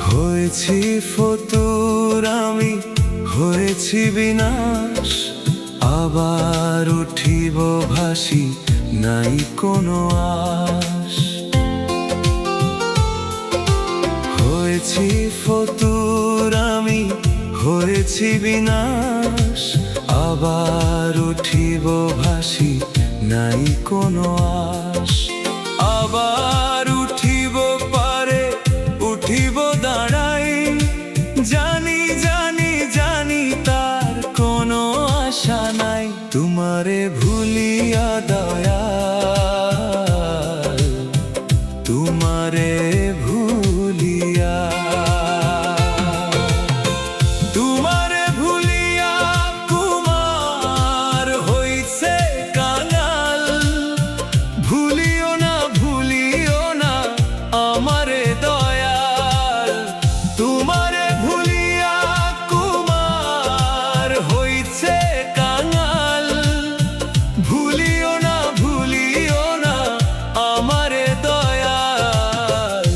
হয়েছি ফতুর আমি, হয়েছি বিনাশ, আবার উঠিব ভাসি, নাই কোনো আশ। হয়েছি ফতুর আমি, হয়েছি বিনাশ, আবার উঠিব ভাসি, নাই কোনো আশ। আবার উঠিব পারে, উঠিব দাঁড়াই, জানি জানি জানি তার কোনো আশা নাই। তোমারে ভুলিয়া দয়াল, তোমারে ভুলিয়া, তোমারে ভুলিয়া কুমার হইছে কাঙাল। ভুলিও না ভুলিও না আমারে দয়াল, তোমারে ভুলিয়া কুমার হইছে কাঙাল। ভুলিও না ভুলিও না আমারে দয়াল।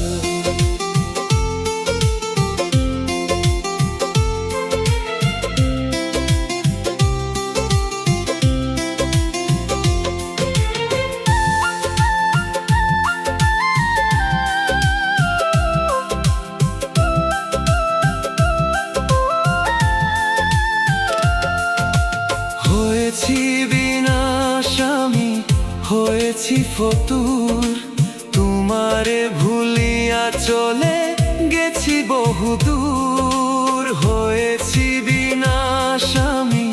হয়েছি বিনাশ আমি, হয়েছি ফতুর, তোমারে ভুলিয়া চলে গেছি বহুদূর। হয়েছি বিনাশ আমি,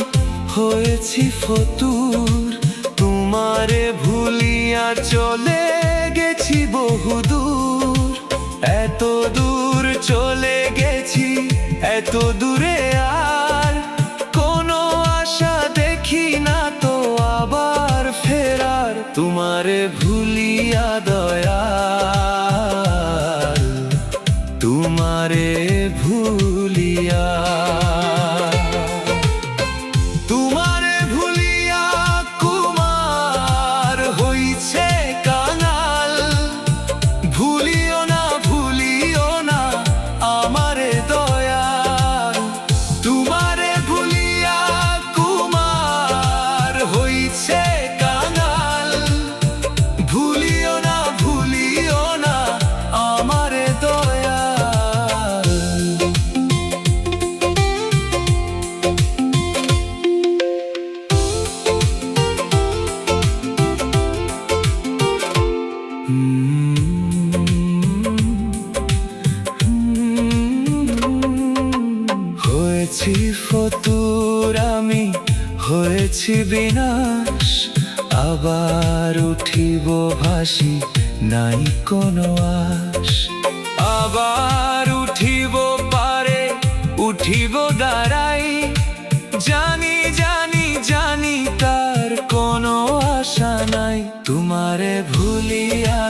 হয়েছি ফতুর, তোমারে ভুলিয়া চলে গেছি বহুদূর। এত দূর চলে গেছি, এত দূরে আর কোনো আশা দেখি না তো আবার ফেরার। তোমারে ভুলিয়া দয়াল, তোমারে ভুলিয়া, তোমারে ভুলিয়া কুমার হইছে কাঙাল। ভুলিও না ভুলিও না আমারে দয়াল, তোমারে ভুলিয়া কুমার হইছে কাঙাল। ভুলিও না ভুলিও না আমারে দয়াল। হয়েছি ফতুর আমি, হয়েছি বিনাশ, আবার উঠিব ভাসি, নাই কোনো আশ। আবার উঠিব পারে, উঠিব দাঁড়াই, জানি জানি জানি তার কোনো আশা নাই। তোমারে ভুলিয়া